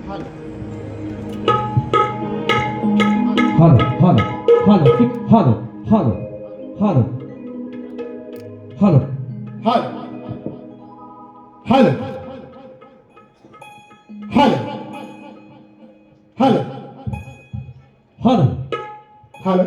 Halo, halo, halo, halo, halo, halo, halo, हल हल हल हल halo. हल हल हल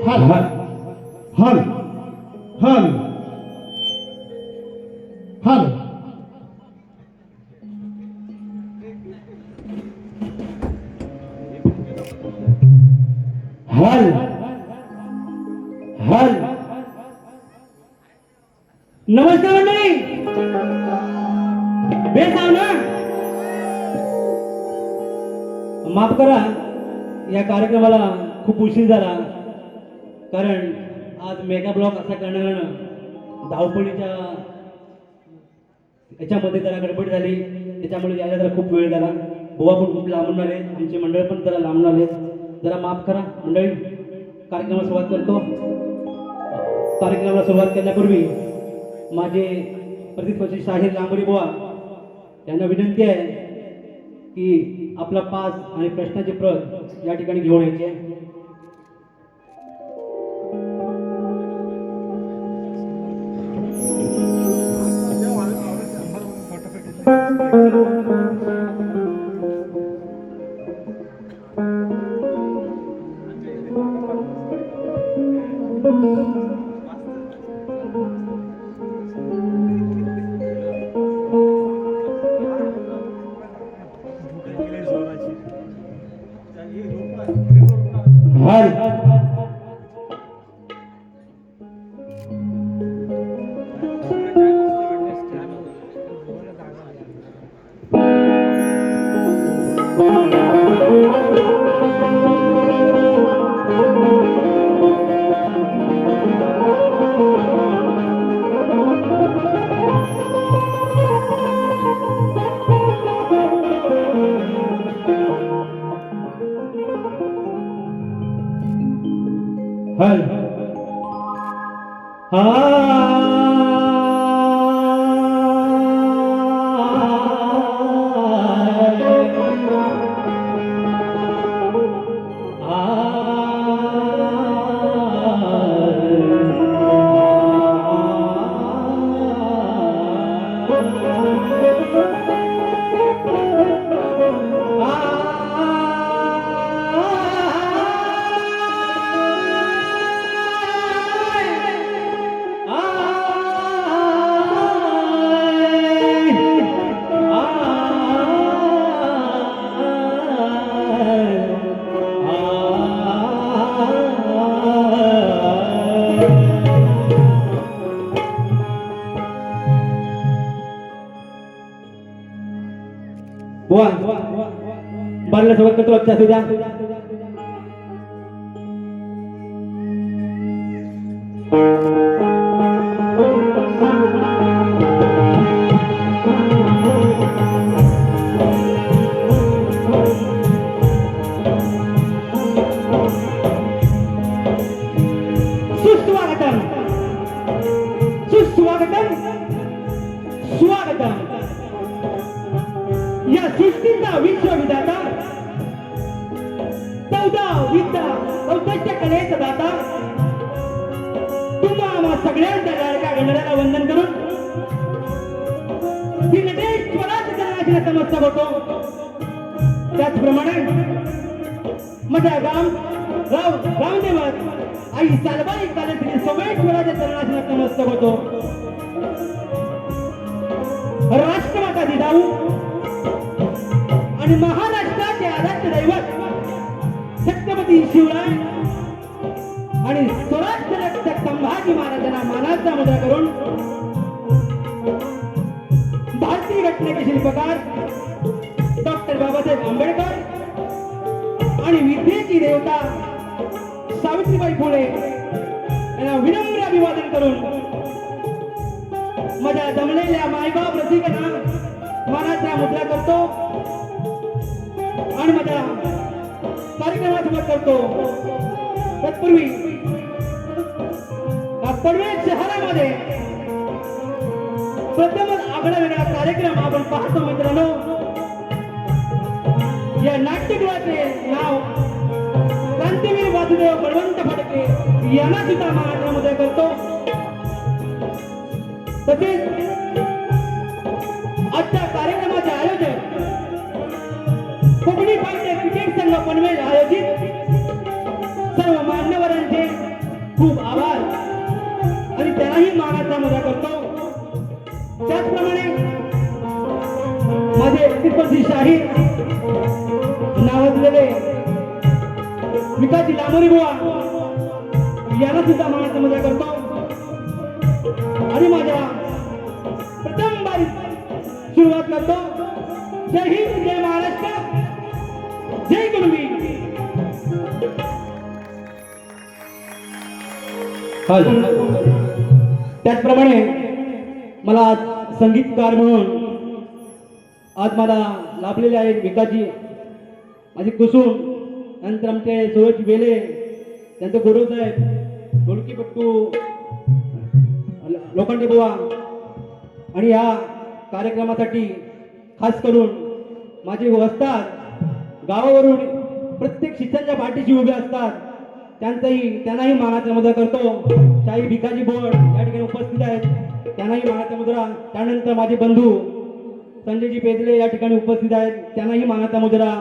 Hal, hal, हल hal, hal. नमस्कार मंडळी, बेस आहो ना? माफ करा, या कार्यक्रमाला खूप उशीर झाला, कारण आज मेगा ब्लॉक असा करण्यानं धावपळीच्या याच्यामध्ये जरा गडबड झाली, त्याच्यामुळे यायला जरा खूप वेळ झाला. बुवा पण खूप लांबून आले, आमचे मंडळ पण जरा लांबून आले. जरा माफ करा मंडळी, कार्यक्रमाला सुरुवात करतो. कार्यक्रमाला सुरुवात करण्यापूर्वी माझे प्रतिस्पर्धी शाहीर लांबोरी बुवा यांना विनंती आहे की आपला पास आणि प्रश्नाची प्रत या ठिकाणी घेऊन यायची आहे. हल हल बुवा बाळाला सुरुवात करतो. लक्षात असू द्या. सुस्वागतम सुस्वागतम स्वागतम. या सृष्टीचा विश्वविधाता, 14 विद्या 64 कलेचा दाता, तुम्हा आम्हा सगळ्यांच्या लाडक्या गणरायाला वंदन करून श्रीनटेश्वराच्या चरणाशी नतमस्तक होतो. त्याचप्रमाणे माझ्या रामदेवात आई सालबाई काले श्री सोमेश्वराच्या चरणाशी नतमस्तक होतो. राष्ट्रमाता जिजाऊ आणि महाराष्ट्राचे आराध्य दैवत छत्रपती शिवराय आणि स्वराज्य रक्षक संभाजी महाराजांना मानाचा मुद्रा करून भारतीय घटनेचे शिल्पकार डॉक्टर बाबासाहेब आंबेडकर आणि विद्येची देवता सावित्रीबाई फुले यांना विनम्र अभिवादन करून माझ्या जमलेल्या मायबाप रसिकांना मानाचा मुद्रा करतो आणि माझ्या कार्यक्रमात सुरुवात करतो. तत्पूर्वी या पनवेल शहरामध्ये प्रथमच आगळा वेगळा कार्यक्रम आपण पाहतो मित्रांनो. या नाट्यगृहाचे नाव क्रांतीवीर वासुदेव बळवंत फडके यांना सुद्धा महाराष्ट्रामध्ये करतो. तसेच आजच्या कार्यक्रमाचे आयोजक कोकणी फायटर क्रिकेट संघ पनवेल आयोजित सर्व मान्यवरांचे खूप आभार आणि त्यांनाही मानाचा मुद्दा करतो. त्याचप्रमाणे माझे प्रतिस्पर्धी शाहीर नावाजलेले विकाजी लांबोरी बुवा यांना सुद्धा मानाचा मुद्दा करतो. आणि माझ्या प्रथम बारी सुरुवात करतो. जय हिंद, जय महाराष्ट्र, जय कुणबी. त्याचप्रमाणे मला आज संगीतकार म्हणून आज मला लाभलेले आहेत विकाजी माझे कुसुम, नंतर आमचे सूरज वेले, त्यांचं गुरु साहेब, ढोलकीपट्टू लोखंडे बुवा. आणि या कार्यक्रमासाठी खास करून माझे वस्ताद गावावरून प्रत्येक शिक्षणाच्या पाठीशी उभे असतात, त्यांनाही मानाचा मुद्रा करतो. शाही भिकाजी बोर्ड या ठिकाणी उपस्थित आहेत, त्यांनाही मानाचा मुद्रा. त्यानंतर माझे बंधू संजयजी पेदले या ठिकाणी उपस्थित आहेत, त्यांनाही मानाचा मुद्रा.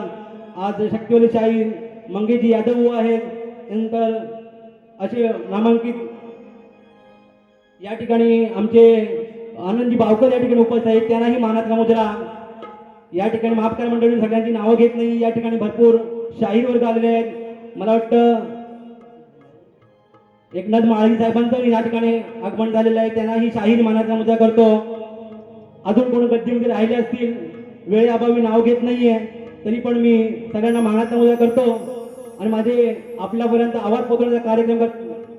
आज शक्तिवली शाहीर मंगेजी यादव आहेत, नंतर असे नामांकित या ठिकाणी आमचे आनंदजी बावकर या ठिकाणी उपस्थित आहेत, त्यांनाही मानाचा मुद्रा. या ठिकाणी माफकार मंडळी सगळ्यांची नावं घेत नाही, या ठिकाणी भरपूर शाहीर वर्ग आलेले आहेत. मला वाटतं एकनाथ माळी साहेबांचं या ठिकाणी आगमन झालेलं आहे, त्यांनाही शाहीर मानाचा मुद्दा करतो. अजून कोण गद्दीमध्ये राहिले असतील, वेळेअभावी नाव घेत नाहीये, तरी पण मी सगळ्यांना मानाचा मुद्दा करतो. आणि माझे आपल्यापर्यंत आवाज पोहोचवण्याचा कार्यक्रम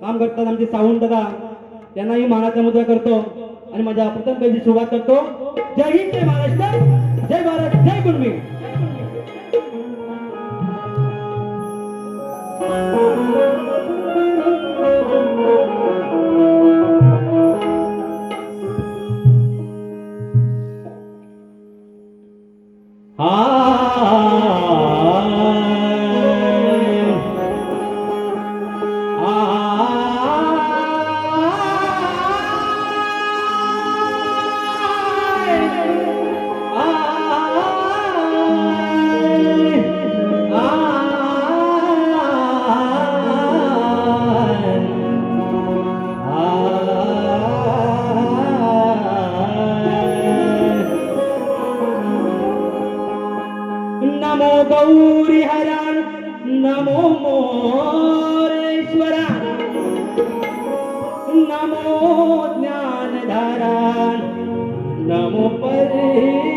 काम करतात आमचे सावंत दादा, त्यांनाही मानाचा मुद्दा करतो. आणि माझ्या प्रथम पेजची सुरुवात करतो. जय हिंद, जय महाराष्ट्र, जय भारत, जय कुणबी. नमो गौरी हरण, नमो मोरेश्वरा, नमो ज्ञानधारा, नमो परमेश्वरा,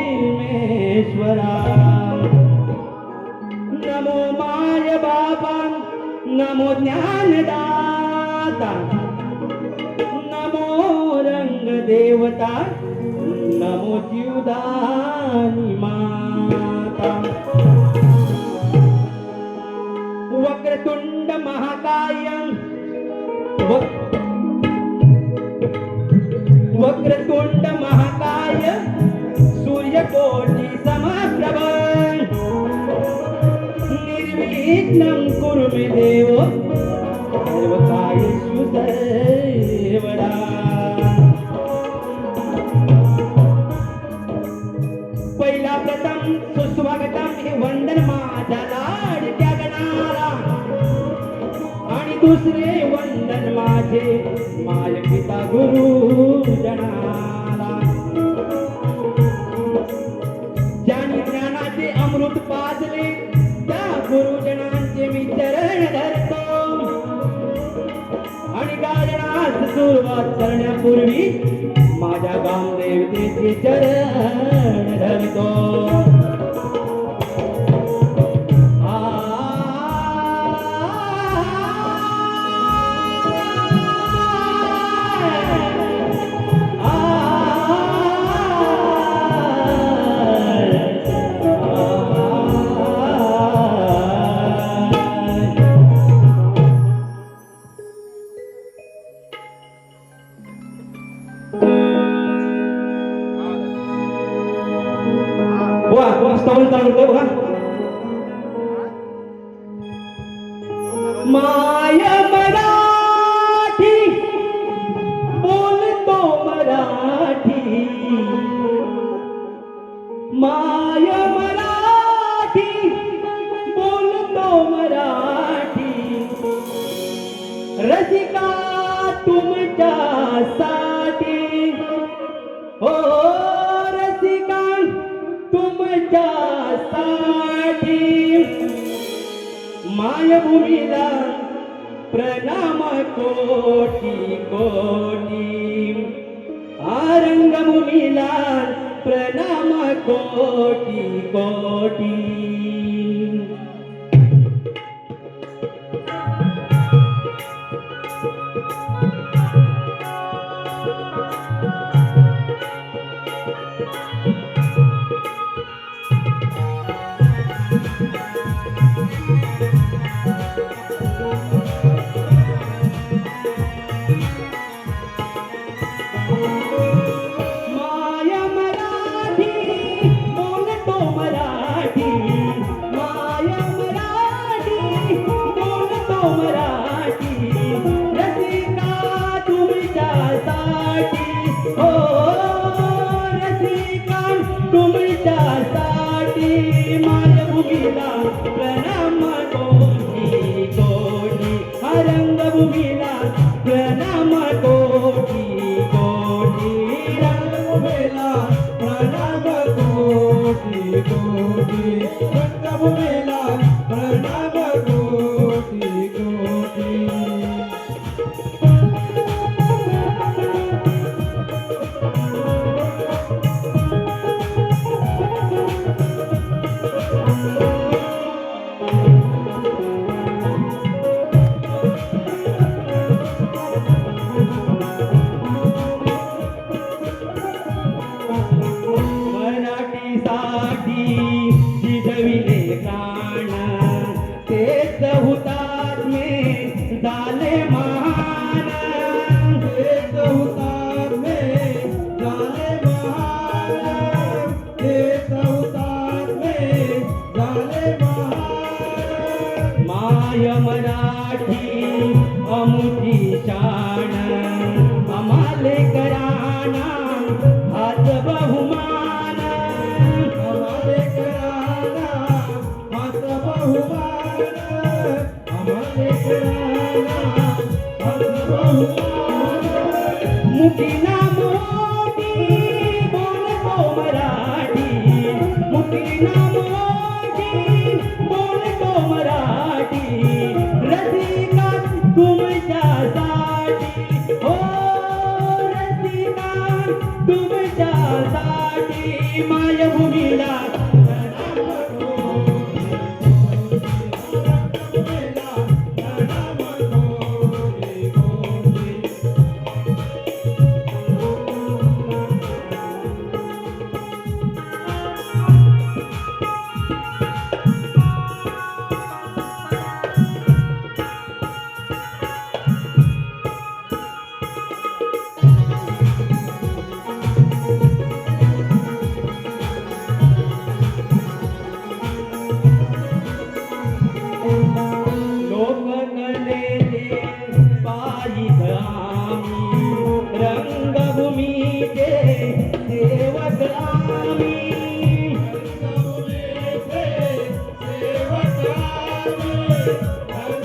नमो माय बाबा, नमो ज्ञानदाता, नमो रंग देवता, नमो जीवदानी माता. वक्रतुंड महाकाय, वक्रतुंड महाकाय, सूर्यकोटि समप्रभ, निर्विघ्नं कुरु मे देव, सर्वकार्येषु सर्वदा. पहिला प्रथम सुस्वागतम हे वंदन माझ्या लाडक्या गणाला, आणि दुसरे वंदन माझे माय पिता गुरुजनाला. ज्यांनी ज्ञानाचे अमृत पाजले त्या गुरुजनांचे मी चरण धरतो. आणि गायनास सुरुवात करण्यापूर्वी माझ्या गामदेवतेचे चरण धरतो. बघा स्तवन चालू होतंय बघा. माय मराठी बोलतो मराठी, माय मराठी बोलतो मराठी, रसिका तुमच्यासाठी, हो रसिका तुमच्यासाठी, मायभूमीला प्रणाम कोटी कोटी, रंगभूमीला प्रणाम कोटी कोटी. प्रणाम कोटी कोटी, रंगभूमीला प्रणाम कोटी कोटी, रंगभूमीला प्रणाम कोटी कोटी, रंगभूमीला प्रणाम कोटी कोटी. मराठीसाठी झिजविले प्राण, तेच हुतात्मे झाले महान, तेच हुतात्मे झाले महान, तेच हुतात्मे झाले महान. माय मराठी अमुची शान, आम्हाले कराना हाच बहुमान, आम्हाले कराना हाच बहुमान, आम्हाले कराना हाच बहुमान. मुठीना मोठी बोलतो मराठी, मुठीना मोठी बोलतो मराठी, रसिका तुमच्यासाठी, हो रसिका तुमच्यासाठी, मायभूमीला प्रणाम कोटी कोटी. लोककलेचे पायीक आम्ही, रंगभूमीचे सेवक आम्ही, रंगभूमीचे सेवक आम्ही,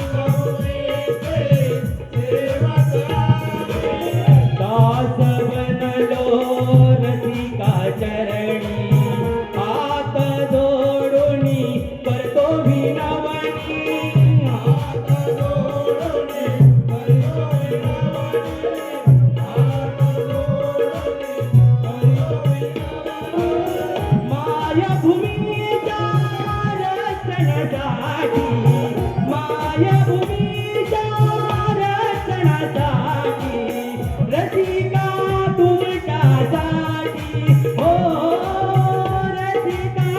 रंगभूमीचे सेवक आम्ही. दास बनलो रसिका चरणी, हात जोडूनी करतो विनवणी, हात जोडूनी करतो विनवणी, हात जोडूनी करतो विनवणी. मायभूमीच्या रक्षणासाठी, मायभूमीच्या रक्षणासाठी, रसिका तुमच्यासाठी, हो रसिका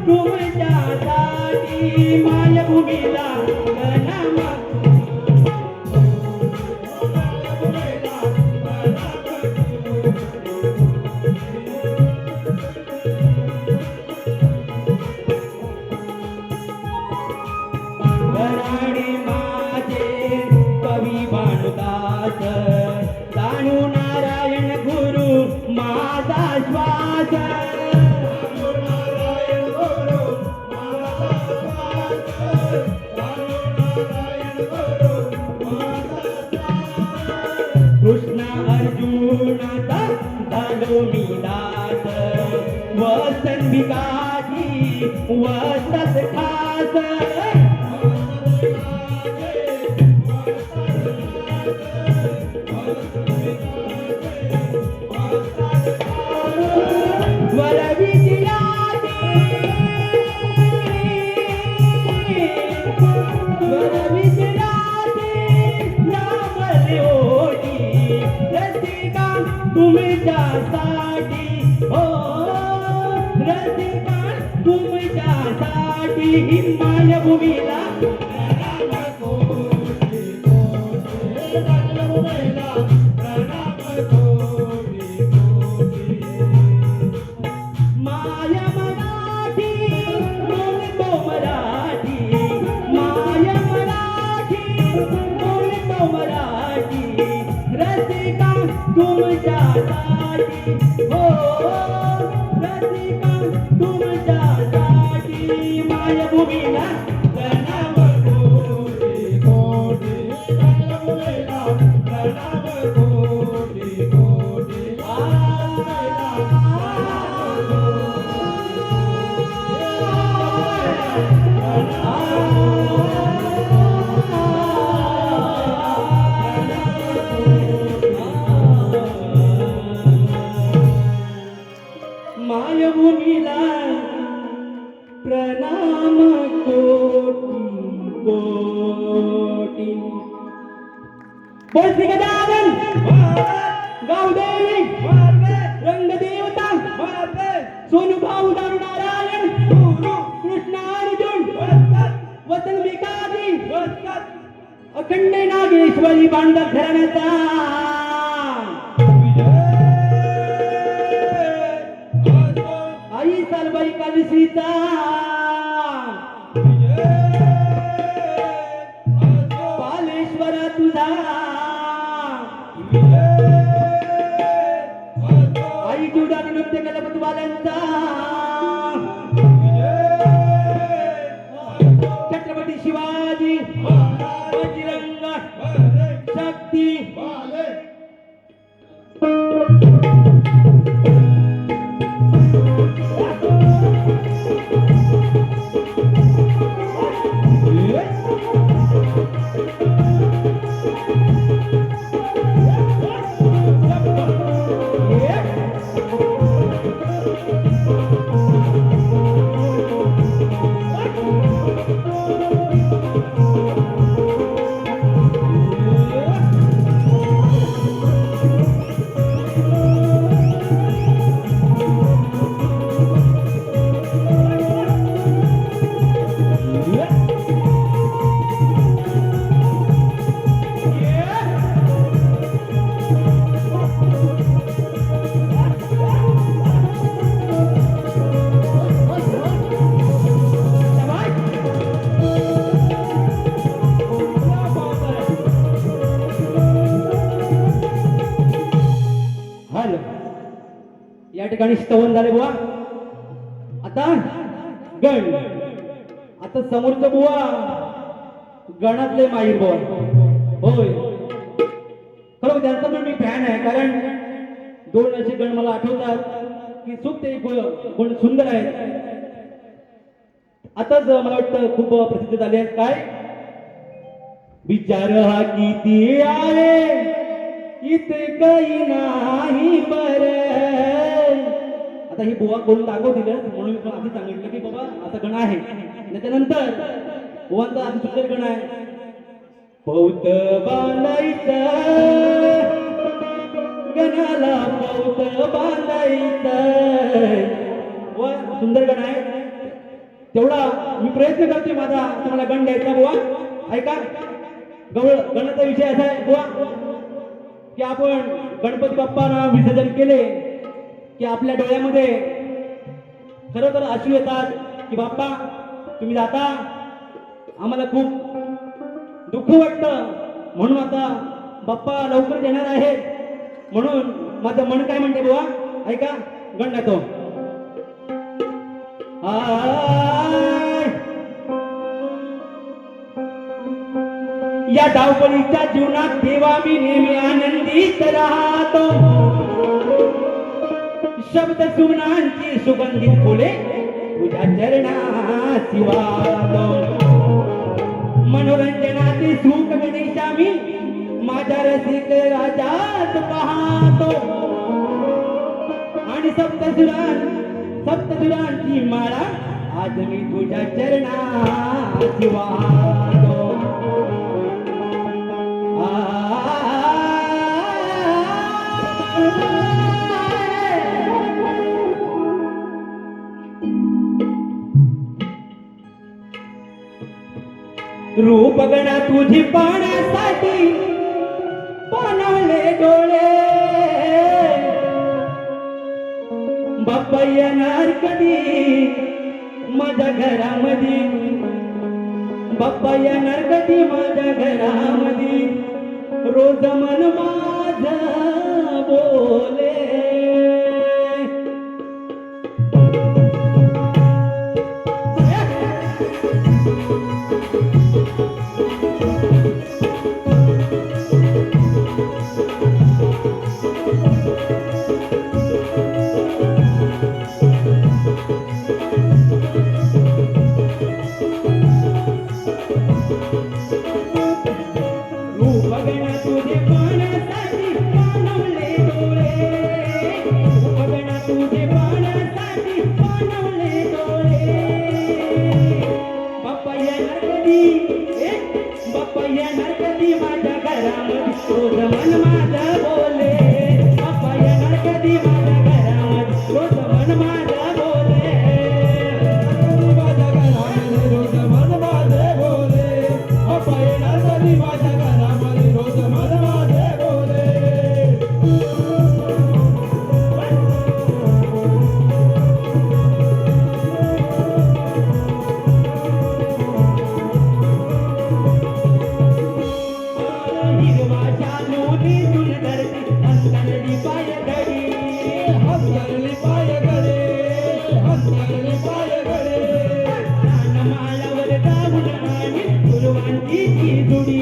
तुमच्यासाठी, मायभूमीला प्रणाम कोटी कोटी. कृष्ण अर्जुनाचा झालो मी दास वसन भिकारी वसत खास वर विजयाची वर विजयाची नामले ओटी रसिका तुमच्यासाठी हो रसिका तुमच्यासाठी मायभूमीला माया मराठी बोलतो मराठी माया मराठी बोलतो मराठी रसिका तुमच्यासाठी हो रसिका तुमच्यासाठी मायभूमीला प्रणाम कोटी कोटी मायभूमीला प्रणाम कोटी कोटी मायभूमीला प्रणाम कोटी कोटी बोल श्री गजानन गावदेवी रंगदेवता सोनुभाऊ दारू नारायण कृष्ण अर्जुन वसन भिकारी अखंड नागेश्वरी बांधव घराण्याचा आई सालबाई कालिसीचा पालेश्वरा तुझा आई जुडानी नृत्य कलापतवाल्यांचा छत्रपती शिवाजी बजरंग शक्ती या ठिकाणी स्तवन झाले बुवा. आता गण, आता समोरचं बुवा गणातले माहीर बुवा होय. खरं त्यांचा पण मी फॅन आहे, कारण दोन असे गण मला आठवतात की सुख ते गुण सुंदर आहेत. आताच मला वाटतं खूप प्रसिद्ध झाले आहेत. काय विचार हा किती आहे इथे काही नाही बर. आता ही बुवा करून दाखवतील म्हणून मी पण आधी सांगितलं की बाबा असं गण आहे. त्याच्यानंतर बुवांचा आधी सुंदर गण आहे. पौत बांधायचं गणाला पौत बांधायचं. सुंदर गण आहे. तेवढा मी प्रयत्न करते माझा तुम्हाला गण द्यायचा बुवा. ऐका, गणाचा विषय असा आहे बुवा की आपण गणपती बाप्पांना विसर्जन केले की आपल्या डोळ्यामध्ये खरोखर अश्रू येतात की बाप्पा तुम्ही जाता, आम्हाला खूप दुःख वाटतं. म्हणून आता बाप्पा लवकर येणार आहेत. म्हणून माझं मन काय म्हणते बुवा, ऐका गण गातो. आय या धावपळीच्या जीवनात देवा मी नेहमी आनंदीत राहतो शब्द सुमनांची सुगंधित फुले तुझ्या चरणाची वाहतो मनोरंजनाचे सुख गणेशा मी माझ्या रसिक राजात पाहतो आणि सप्तसुरांची माळा आज मी तुझ्या चरणाची वाहतो रूपगणा तुझी पाहण्यासाठी पाणावले डोळे बाप्पा येणार कधी माझ्या घरामध्ये बाप्पा येणार कधी माझ्या घरामध्ये रोज मन माझं बोले रूपगणा तुझे पाहण्यासाठी पाणवले डोळे रूपगणा तुझे पाहण्यासाठी पाणवले डोळे बाप्पा येणार कधी माझ्या घरामध्ये रोज मन माझं बोले बाप्पा येणार कधी माझ्या घरामध्ये रोज मन माझं बोले माझ्या घरामध्ये रोज मन माझं बोले बाप्पा येणार कधी माझ्या घरामध्ये रोज मन माझं बोले हिरवा शालू दिसून धरती अंतरली पाय घडी अंतरली पाय घडे माळावर जाऊन आणि गुरुवांची ती जुडी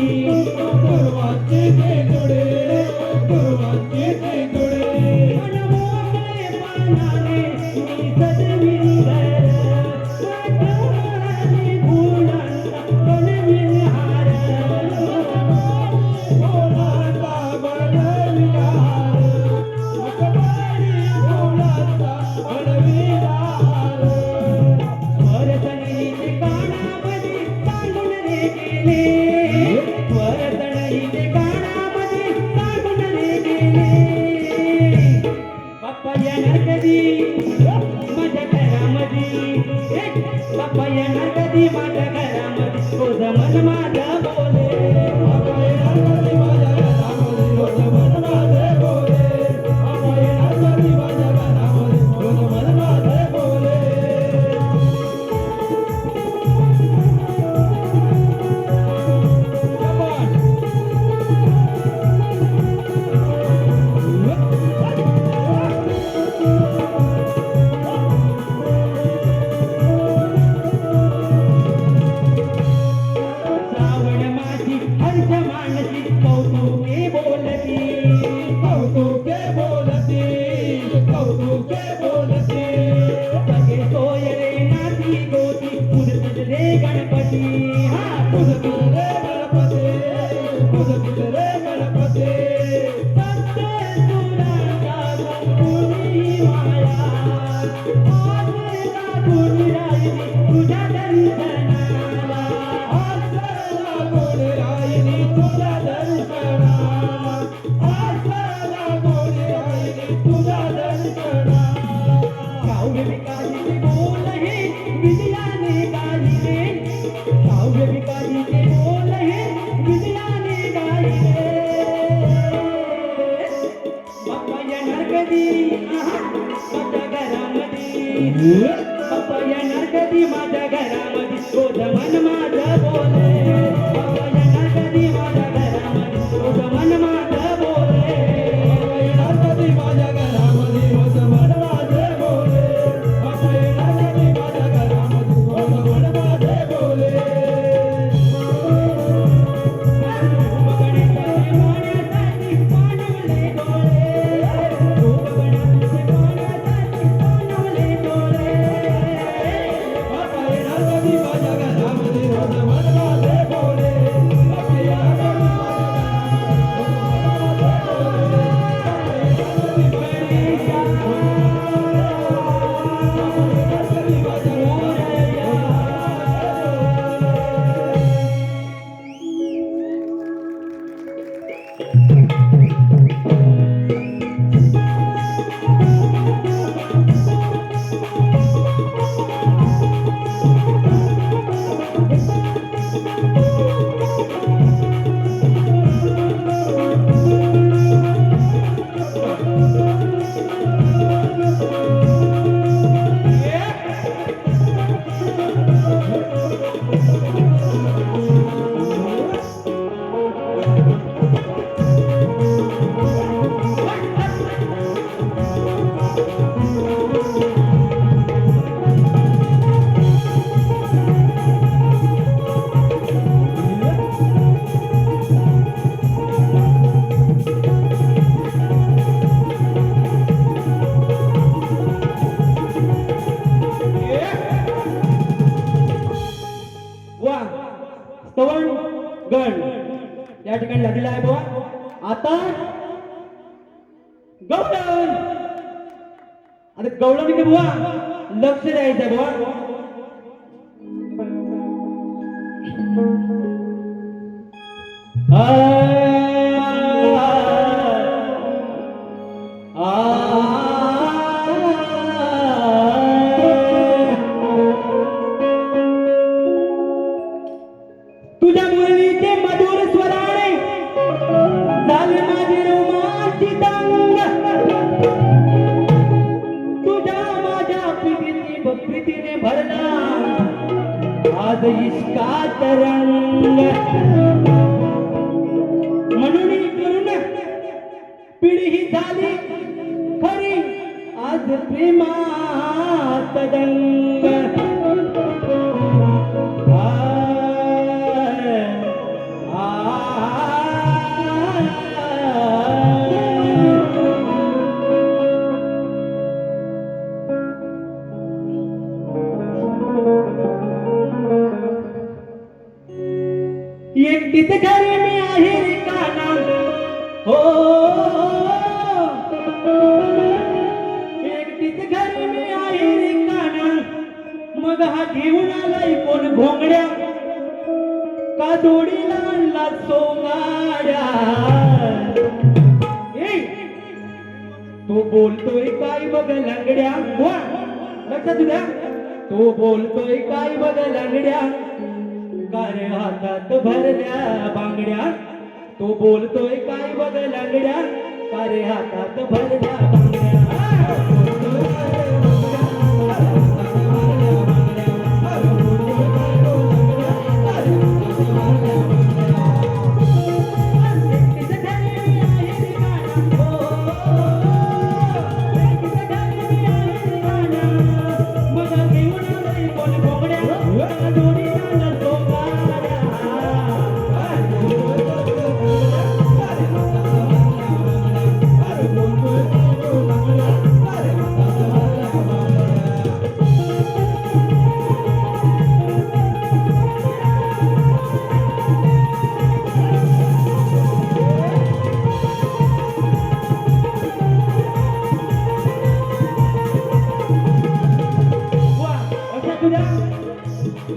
मनमोकळे पानाने मी सजविली घर वाटणारे गुणांचा बनविली हार वरतणीचे कानामध्ये सांगून रे गेले वरतणीचे कानामध्ये सांगून रे गेले बाप्पा येणार कधी माझ्या घरामध्ये बाप्पा येणार कधी माझ्या घरामध्ये रोज मन माझं बोले बाप्पा येणार कधी माझ्या घरामध्ये रोज मन माझं बोले बाप्पा येणार कधी माझ्या घरामध्ये रोज मन माझं बोले श्रावण माझी हर्ष मानसी कौतुके बोलती सगळे सोयरे नाती गोती पुजतील रे गणपती सप्तसुरांचा गुरुनी माया आज लागून राहिली तुझ्या दर्शनाला काव्य विकारीचे बोल हे विजयाने गायले काव्य विकारीचे बोल हे विजयाने गायले बाप्पा येणार कधी माझ्या घरामध्ये बाप्पा येणार कधी माझ्या घरामध्ये रोज मन माझं बोले बाप्पा येणार कधी माझ्या घरामध्ये रोज मन माझं बोले बाप्पा येणार कधी माझ्या घरामध्ये रोज मन माझं बोले बाप्पा येणार कधी माझ्या माझ्या घरामध्ये रोज मनवाचे बोले या वा स्तवन गण या ठिकाणी लागलेला आहे बुवा. आता गवळण, आता गवळण की बुवा लक्ष द्यायचं आहे बुवा. तुझ्या मुरलीचे मधुर स्वराने झाले माझे रोमांचित अंग. तुझ्या माझ्या प्रीतीने भरला आज इश्कात रंग. म्हणून करून पिढी ही झाली खरी आज प्रेमात दंग. एकटीच घरी मी आहे रिकाना हो, एकटीच घरी मी आहे रिकाना. मग हा घेऊन आलाय कोण घोंगड्या का जोडीला आणला सोंगाड्या. तो बोलतोय काय बघ लंगड्या, लक्षात द्या. तो बोलतोय काय बघ लंगड्या कारे हातात भरल्या बांगड्या. तो बोलतोय काय बघ लंगड्या कारे हातात भरल्या बांगड्या.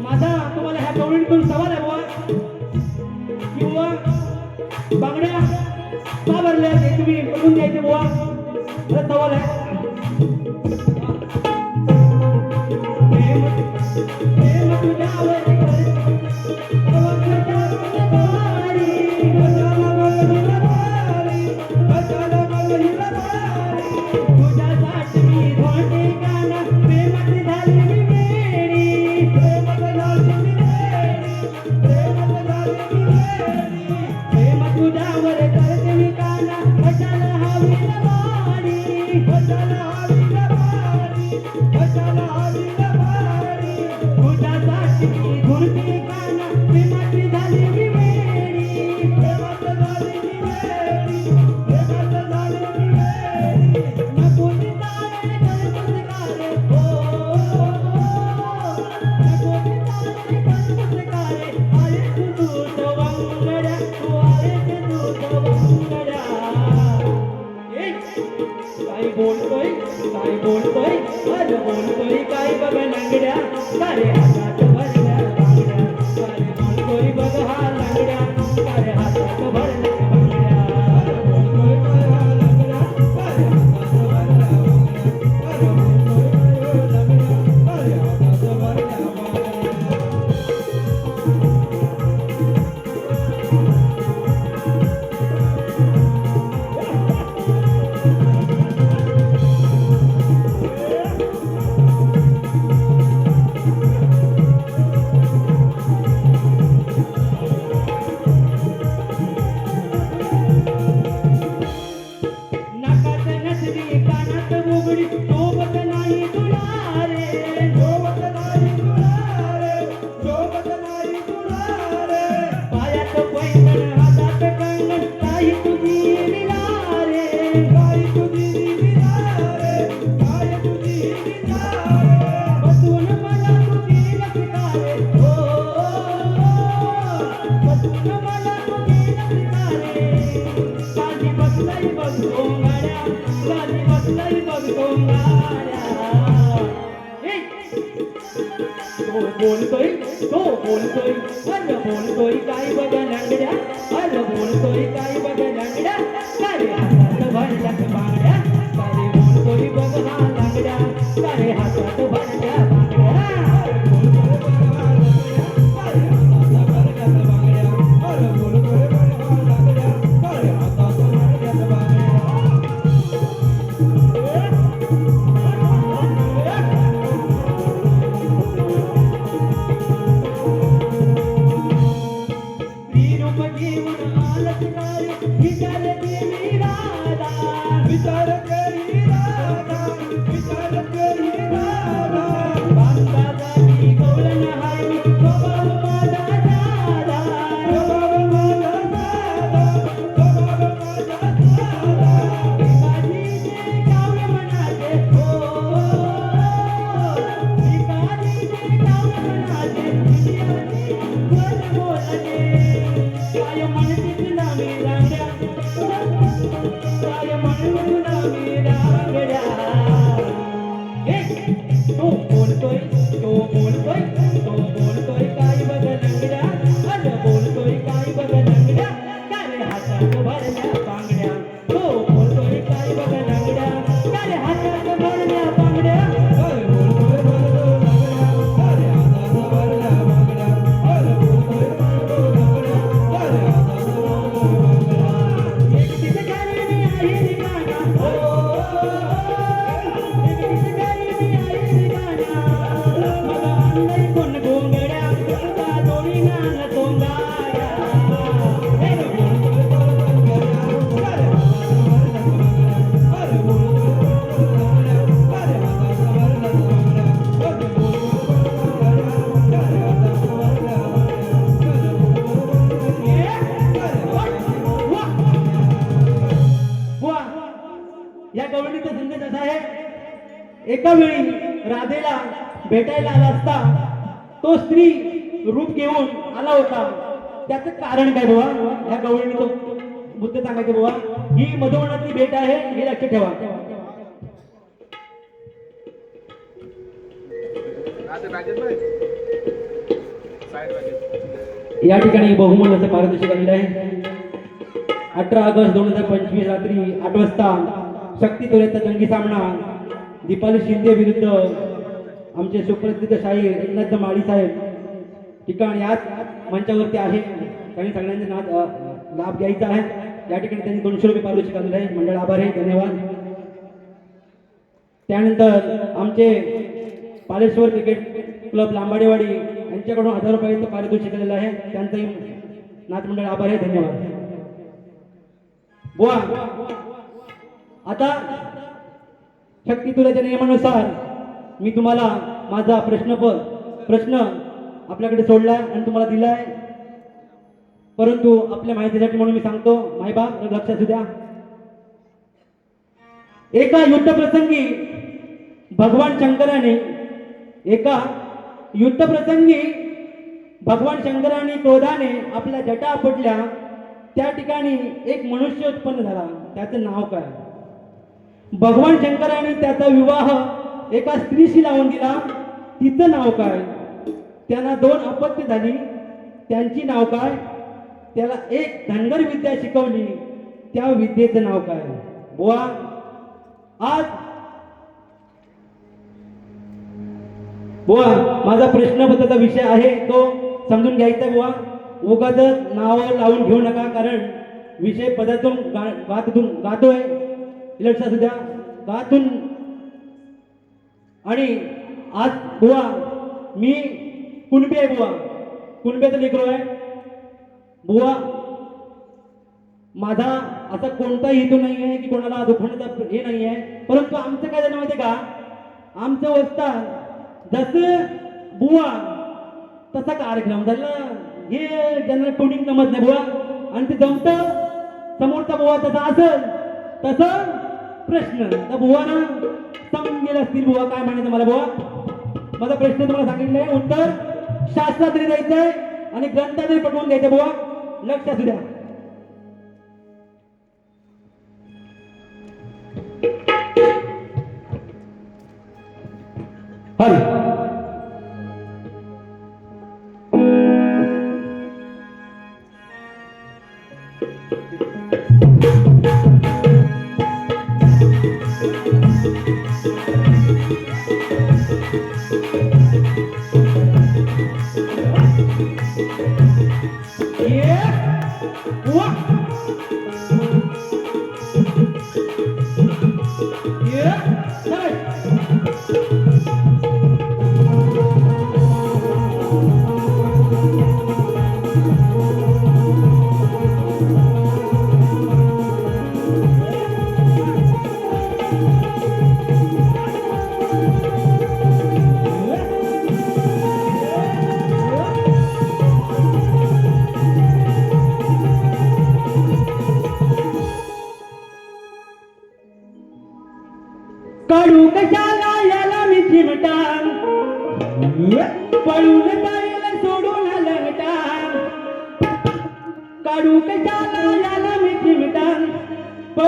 माझा तुम्हाला ह्या गवळणीतून सवाल आहे बुवा, किंवा बांगड्या का भरल्या ते तुम्ही बघून द्यायचे बुवा. हा सवाल आहे. प्रेम तुझ्यावर तुझ्यासाठी मी धोंडे गाणं प्रेमात झाली मी वेडी. प्रेम तुझ्यावर करते मी काना कशाला हवी लबाडी, कशाला हवी लबाडी, कशाला हवी लबाडी. तुझ्यासाठी बोलतोय तो बोलतोय अरे बोलतोय काय बघा लंगड्या अरे बोलतोय काय बघा लंगड्या सारे हातात भरल्यात बांगड्या सारे बोलतोय बघ हा लंगड्या सारे हातात भरल्या या गवळणीचा संदेश असा आहे एका वेळी राधेला भेटायला आला असता तो स्त्री रूप घेऊन आला होता त्याचं कारण काय बुवा या गवळणीचं बुद्ध सांगायचं बुवा ही मधुवनातली भेट आहे हे लक्षात ठेवा या ठिकाणी बहुमूल्य असं पारितोषिक आलेलं आहे 18 ऑगस्ट 2025 रात्री 8 वाजता शक्ती तोऱ्याचा जंगी सामना दीपाली शिंदे विरुद्ध आमचे सुप्रसिद्ध शाहीर एकनाथ माळी साहेब ठिकाण याच मंचावरती आहे त्यांनी सगळ्यांचे लाभ घ्यायचा आहे या ठिकाणी त्यांनी 200 रुपये पारितोषिक आलेलं आहे मंडळ आभार आहे धन्यवाद त्यानंतर आमचे पालेश्वर क्रिकेट क्लब लांबाडेवाडी यांच्याकडून 1000 रुपयांचं पारितोषिक आलेलं आहे त्यांचंही नाच मंडळ आभार आहे धन्यवाद बुवा आता शक्ती तुऱ्याच्या नियमानुसार मी तुम्हाला माझा प्रश्न आपल्याकडे सोडलाय आणि तुम्हाला दिलाय परंतु आपल्या माहितीसाठी म्हणून मी सांगतो मायबाप लक्षात असू द्या एका युद्ध प्रसंगी भगवान शंकराने क्रोधाने आपल्या जटा आपटल्या त्या ठिकाणी एक मनुष्य उत्पन्न झाला त्याचं नाव काय भगवान शंकराने त्याचा विवाह एका स्त्रीशी लावून दिला तिचं नाव काय त्यांना 2 अपत्य झाली त्यांची नाव काय त्याला एक धनगर विद्या शिकवली त्या विद्येचं नाव काय बुवा आज बुवा माझा प्रश्नपत्राचा विषय आहे तो समजून घ्यायचा बुवा उगाच नाव लावून घेऊ नका कारण विषय पदातून गातोय लक्षात असू द्या गातून आणि आज बुवा मी कुणबी आहे बुवा कुणब्याचं लेकरू आहे बुवा माझा असा कोणताही हेतू नाही आहे की कोणाला दुखवण्याचा हे नाही आहे परंतु आमचं काय झालं माहिती का आमचं वस्ताद जसं बुवा तसा कार्यक्रम झाला हे ज्यांना टोनिंग जमत नाही बुवा आणि ते जमतं समोरचा बुवा तसा असेल तसं प्रश्न तर बुवा ना समजून गेले असतील बुवा काय म्हणायचं मला बुवा माझा प्रश्न तुम्हाला सांगितलंय उत्तर शास्त्रात तरी द्यायचंय आणि ग्रंथात तरी पटवून द्यायचं बुवा लक्ष असू द्या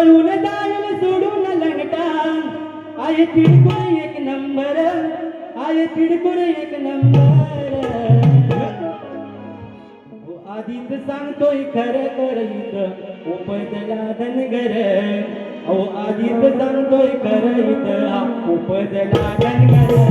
पळून जाईल सोडून लंगटा आय चिडकुर एक नंबर आय चिडकुर एक नंबर आधीच सांगतोय खरं कर इथं उपजला धनगर अहो आधीच सांगतोय खरं इथं उपजला धनगर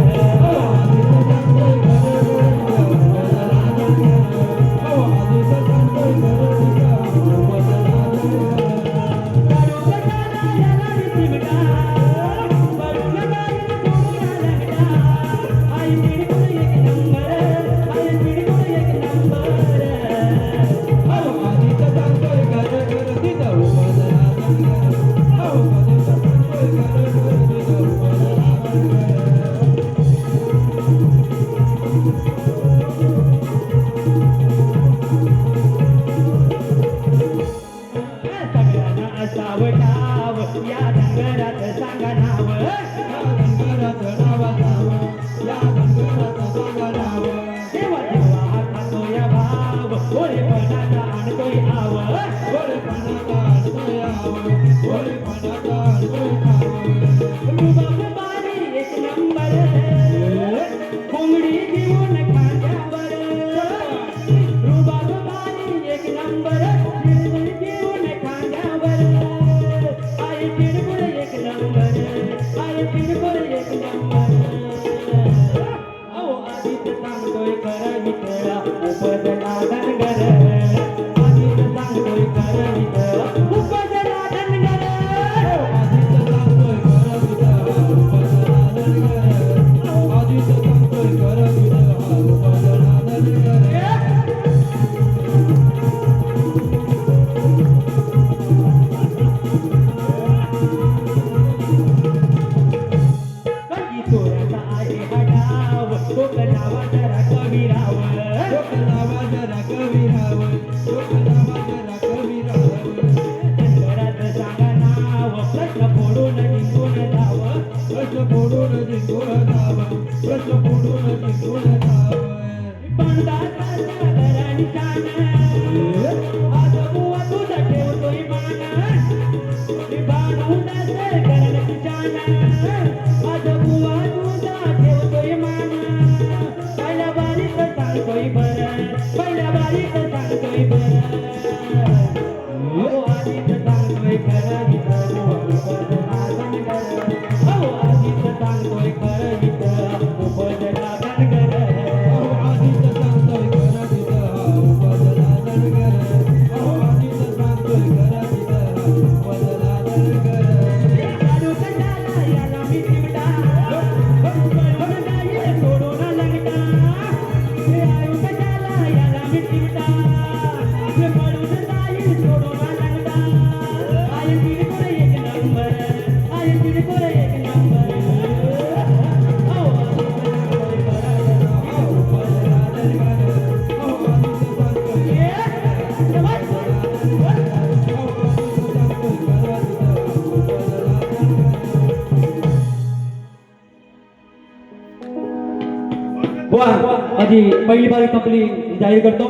माझी पहिली बारी संपली जाहीर करतो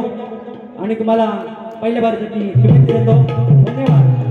आणि तुम्हाला पहिल्या बारीसाठी शुभेच्छा देतो. धन्यवाद.